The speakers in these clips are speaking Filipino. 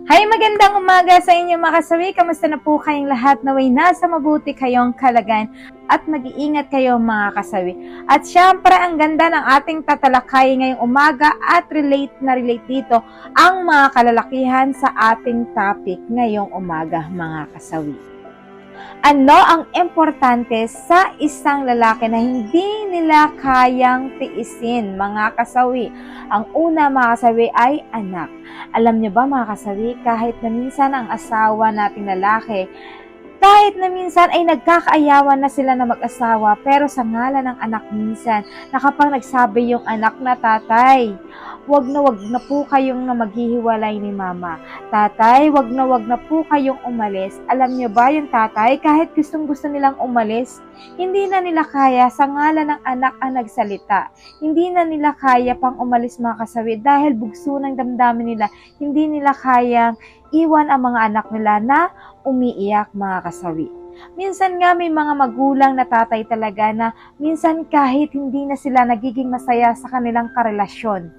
Hi, magandang umaga sa inyo mga kasawi. Kamusta na po kayong lahat? Naway nasa mabuti kayong kalagayan at mag-iingat kayo mga kasawi. At syempre, ang ganda ng ating tatalakay ngayong umaga at relate dito ang mga kalalakihan sa ating topic ngayong umaga mga kasawi. Ano ang importante sa isang lalaki na hindi nila kayang tiisin mga kasawi? Ang una mga kasawi ay anak. Alam niyo ba mga kasawi, kahit na minsan ang asawa nating lalaki, kahit na minsan ay nagkakaayawan na sila na mag-asawa, pero sa ngalan ng anak minsan, na kapag nagsabi yung anak na tatay, wag na po kayong na maghihiwalay ni mama. Tatay, wag na po kayong umalis. Alam niyo ba yung tatay, kahit gustong-gusto nilang umalis, hindi na nila kaya sa ngalan ng anak ang nagsalita. Hindi na nila kaya pang umalis mga kasawi dahil bugso ng damdamin nila. Hindi nila kayang iwan ang mga anak nila na umiiyak mga kasawi. Minsan nga may mga magulang na tatay talaga na minsan kahit hindi na sila nagiging masaya sa kanilang karelasyon,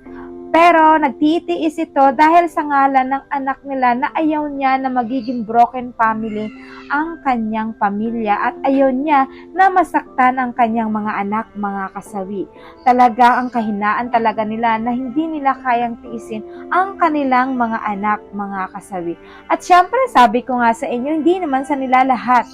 pero nagtitiis ito dahil sa ngalan ng anak nila na ayaw niya na magiging broken family ang kanyang pamilya at ayaw niya na masaktan ang kanyang mga anak, mga kasawi. Talaga ang kahinaan talaga nila na hindi nila kayang tiisin ang kanilang mga anak, mga kasawi. At syempre sabi ko nga sa inyo, hindi naman sa nila lahat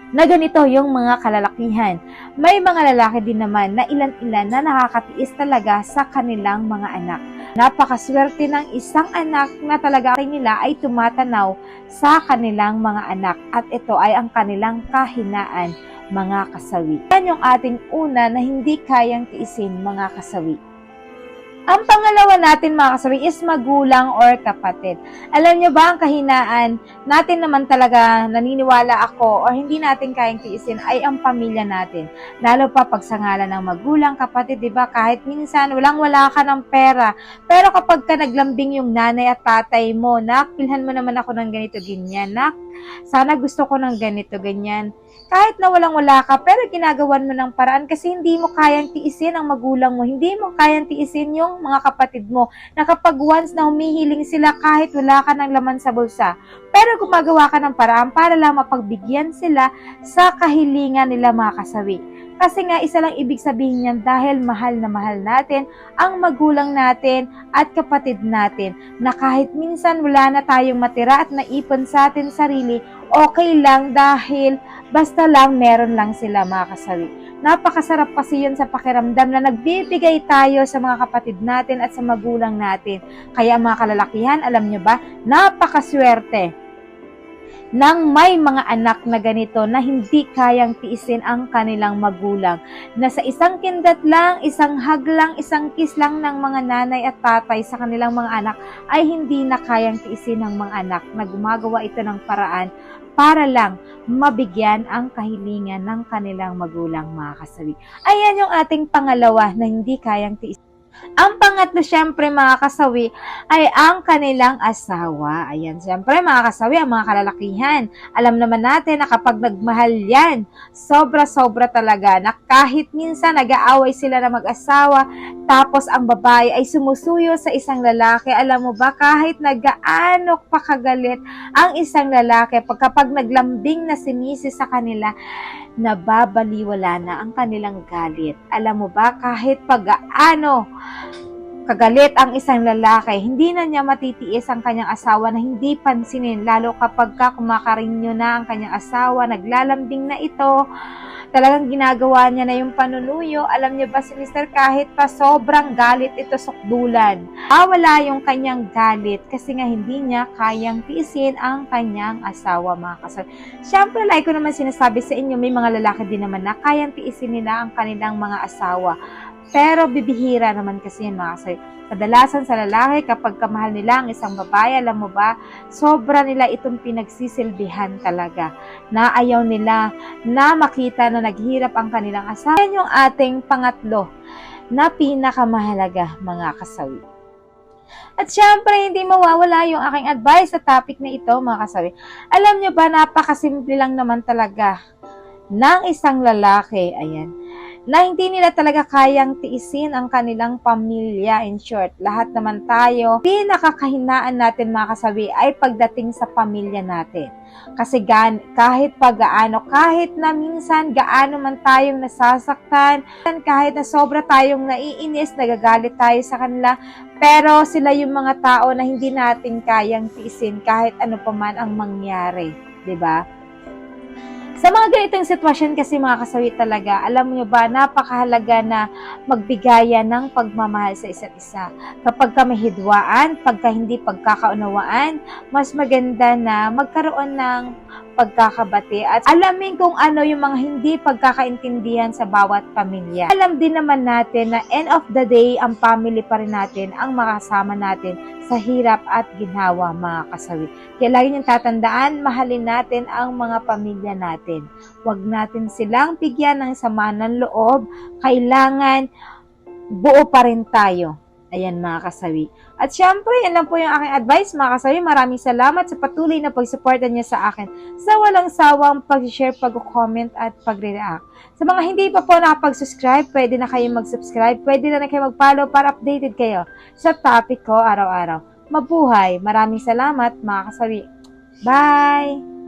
na ganito yung mga kalalakihan. May mga lalaki din naman na ilan-ilan na nakakatiis talaga sa kanilang mga anak. Napakaswerte ng isang anak na talaga nila ay tumatanaw sa kanilang mga anak at ito ay ang kanilang kahinaan, mga kasawi. Yan yung ating una na hindi kayang tiisin, mga kasawi. Ang pangalawa natin mga kasawi is magulang or kapatid. Alam nyo ba ang kahinaan natin naman talaga, naniniwala ako or hindi natin kayang tiisin ay ang pamilya natin. Lalo pa pag sa ngalan ng magulang, kapatid, di ba? Kahit minsan walang-wala ka ng pera. Pero kapag ka naglambing yung nanay at tatay mo, nak, pilhan mo naman ako ng ganito, ganyan, nak. Sana gusto ko ng ganito, ganyan. Kahit na walang-wala ka, pero ginagawan mo ng paraan kasi hindi mo kayang tiisin ang magulang mo. Hindi mo kayang tiisin yung mga kapatid mo na kapag once na humihiling sila kahit wala ka ng laman sa bulsa. Pero gumagawa ka ng paraan para lang mapagbigyan sila sa kahilingan nila, mga kasawi. Kasi nga isa lang ibig sabihin niyan dahil mahal na mahal natin ang magulang natin at kapatid natin na kahit minsan wala na tayong matira at naipon sa atin sarili, okay lang dahil basta lang meron lang sila, mga kasawi. Napakasarap kasi yun sa pakiramdam na nagbibigay tayo sa mga kapatid natin at sa magulang natin. Kaya mga kalalakihan, alam nyo ba, napakaswerte nang may mga anak na ganito na hindi kayang tiisin ang kanilang magulang. Na sa isang kindat lang, isang hug lang, isang kiss lang ng mga nanay at tatay sa kanilang mga anak ay hindi na kayang tiisin ng mga anak na gumagawa ito ng paraan para lang mabigyan ang kahilingan ng kanilang magulang, mga kasawi. Ayan yung ating pangalawa na hindi kayang tiisin. Ang pangatlo, syempre mga kasawi, ay ang kanilang asawa. Ayan, syempre mga kasawi, ang mga kalalakihan. Alam naman natin na kapag nagmahal yan, sobra-sobra talaga na kahit minsan nag-aaway sila na mag-asawa, tapos ang babae ay sumusuyo sa isang lalaki. Alam mo ba, kahit nagaano pa kagalit ang isang lalaki, kapag naglambing na si misis sa kanila, nababaliwala na ang kanilang galit. Alam mo ba, kahit pag-aano kagalit ang isang lalaki, hindi na niya matitiis ang kanyang asawa na hindi pansinin, lalo kapag kumakarinyo na ang kanyang asawa, naglalambing na ito, talagang ginagawa niya na yung panunuyo. Alam niyo ba si Mr. kahit pa sobrang galit ito, sukdulan, wala yung kanyang galit kasi nga hindi niya kayang tiisin ang kanyang asawa, mga kasawi. Siyempre, like ko naman sinasabi sa inyo, may mga lalaki din naman na kayang tiisin nila ang kanilang mga asawa. Pero bibihira naman kasi yan, mga kasawi. Kadalasan sa lalaki, kapag kamahal nila ang isang babae, alam mo ba, sobra nila itong pinagsisilbihan talaga. Na ayaw nila na makita na naghirap ang kanilang asawa. Yan yung ating pangatlo na pinakamahalaga, mga kasawi. At syempre, hindi mawawala yung aking advice sa topic na ito, mga kasawi. Alam nyo ba, napakasimple lang naman talaga ng isang lalaki. Ayan. na hindi nila talaga kayang tiisin ang kanilang pamilya. In short, lahat naman tayo, pinakakahinaan natin mga kasawi ay pagdating sa pamilya natin. Kasi kahit pagaano, kahit na minsan gaano man tayong nasasaktan, kahit na sobra tayong naiinis, nagagalit tayo sa kanila, pero sila yung mga tao na hindi natin kayang tiisin kahit ano pa man ang mangyari, 'di ba? Sa mga ganitong sitwasyon kasi mga kasawi talaga, alam niyo ba, napakahalaga na magbigayan ng pagmamahal sa isa't isa. Kapag may hidwaan, pagka hindi pagkakaunawaan, mas maganda na magkaroon ng pagkakabati at alamin kung ano yung mga hindi pagkakaintindihan sa bawat pamilya. Alam din naman natin na end of the day, ang family pa rin natin ang makasama natin sa hirap at ginhawa mga kasawi. Kaya lagi niyong tatandaan, mahalin natin ang mga pamilya natin. Huwag natin silang bigyan ng sama ng loob. Kailangan buo pa rin tayo. Ayan mga kasawi. At syempre, yan lang po yung aking advice mga kasawi. Maraming salamat sa patuloy na pagsuporta niyo sa akin sa walang sawang pag-share, pag-comment at pag-react. Sa mga hindi pa po nakapag-subscribe, pwede na kayo mag-subscribe, pwede na kayo mag-follow para updated kayo sa topic ko araw-araw. Mabuhay! Maraming salamat mga kasawi. Bye!